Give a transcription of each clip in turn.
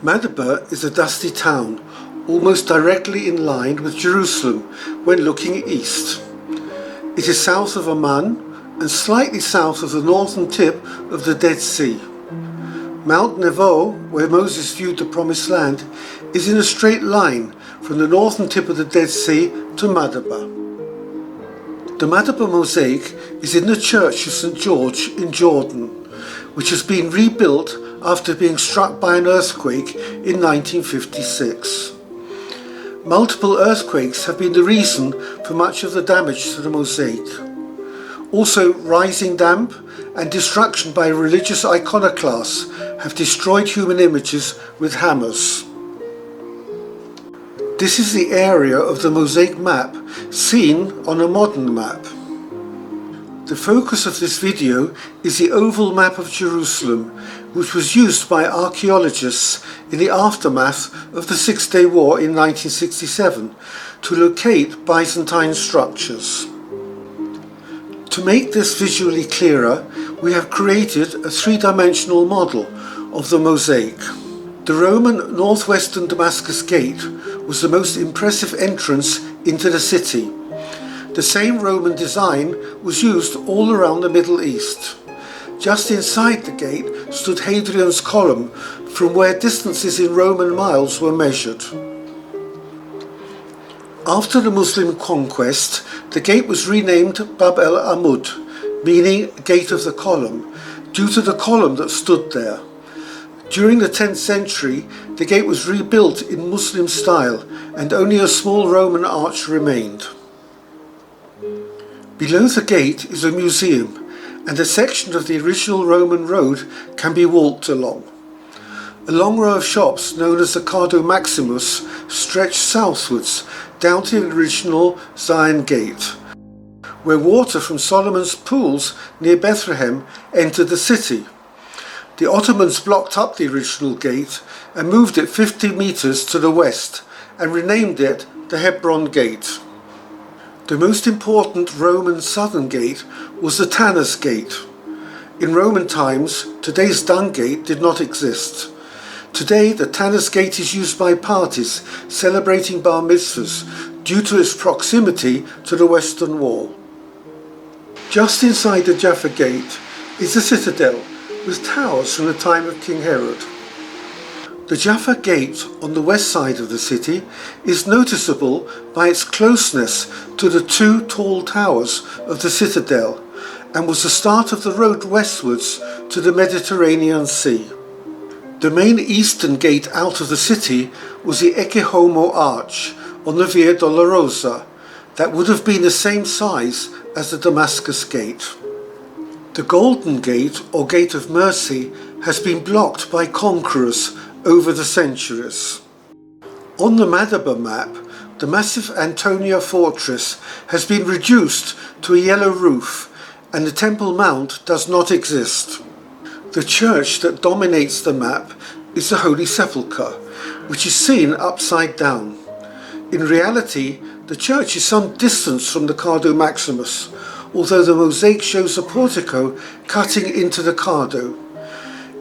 Madaba is a dusty town, almost directly in line with Jerusalem when looking east. It is south of Amman and slightly south of the northern tip of the Dead Sea. Mount Nebo, where Moses viewed the Promised Land, is in a straight line from the northern tip of the Dead Sea to Madaba. The Madaba mosaic is in the Church of St. George in Jordan, which has been rebuilt after being struck by an earthquake in 1956. Multiple earthquakes have been the reason for much of the damage to the mosaic. Also, rising damp and destruction by religious iconoclasts have destroyed human images with hammers. This is the area of the mosaic map seen on a modern map. The focus of this video is the oval map of Jerusalem, which was used by archaeologists in the aftermath of the Six-Day War in 1967 to locate Byzantine structures. To make this visually clearer, we have created a three-dimensional model of the mosaic. The Roman northwestern Damascus Gate was the most impressive entrance into the city. The same Roman design was used all around the Middle East. Just inside the gate stood Hadrian's column, from where distances in Roman miles were measured. After the Muslim conquest, the gate was renamed Bab el-Amud, meaning Gate of the Column, due to the column that stood there. During the 10th century, the gate was rebuilt in Muslim style and only a small Roman arch remained. Below the gate is a museum, and a section of the original Roman road can be walked along. A long row of shops known as the Cardo Maximus stretch southwards down to the original Zion Gate, where water from Solomon's pools near Bethlehem entered the city. The Ottomans blocked up the original gate and moved it 50 meters to the west and renamed it the Hebron Gate. The most important Roman southern gate was the Tanner's Gate. In Roman times, today's Dung Gate did not exist. Today, the Tanner's Gate is used by parties celebrating bar mitzvahs due to its proximity to the Western Wall. Just inside the Jaffa Gate is the citadel with towers from the time of King Herod. The Jaffa Gate on the west side of the city is noticeable by its closeness to the two tall towers of the citadel and was the start of the road westwards to the Mediterranean Sea. The main eastern gate out of the city was the Ecce Homo Arch on the Via Dolorosa that would have been the same size as the Damascus Gate. The Golden Gate, or Gate of Mercy, has been blocked by conquerors over the centuries. On the Madaba map, the massive Antonia fortress has been reduced to a yellow roof, and the Temple Mount does not exist. The church that dominates the map is the Holy Sepulchre, which is seen upside down. In reality, the church is some distance from the Cardo Maximus, although the mosaic shows a portico cutting into the Cardo.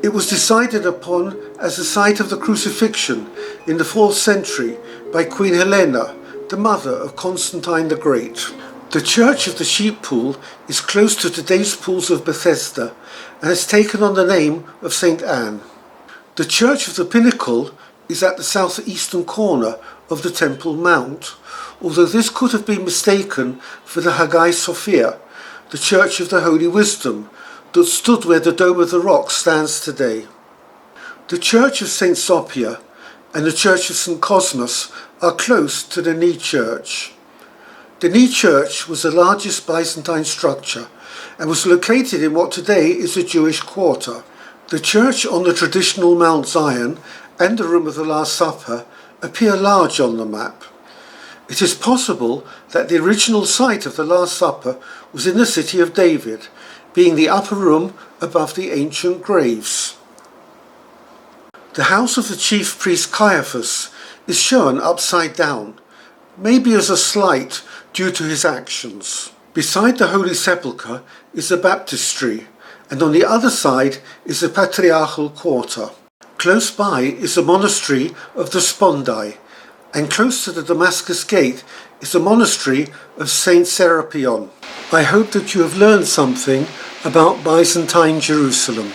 It was decided upon as the site of the crucifixion in the 4th century by Queen Helena, the mother of Constantine the Great. The Church of the Sheep Pool is close to today's pools of Bethesda and has taken on the name of St. Anne. The Church of the Pinnacle is at the southeastern corner of the Temple Mount, although this could have been mistaken for the Hagia Sophia, the Church of the Holy Wisdom, that stood where the Dome of the Rock stands today. The Church of St. Sophia and the Church of St. Cosmas are close to the Knee Church. The Knee Church was the largest Byzantine structure and was located in what today is the Jewish quarter. The church on the traditional Mount Zion and the Room of the Last Supper appear large on the map. It is possible that the original site of the Last Supper was in the city of David, being the upper room above the ancient graves. The house of the chief priest Caiaphas is shown upside down, maybe as a slight due to his actions. Beside the Holy Sepulchre is the baptistry, and on the other side is the patriarchal quarter. Close by is the monastery of the Spondai, and close to the Damascus Gate is the monastery of Saint Serapion. I hope that you have learned something about Byzantine Jerusalem.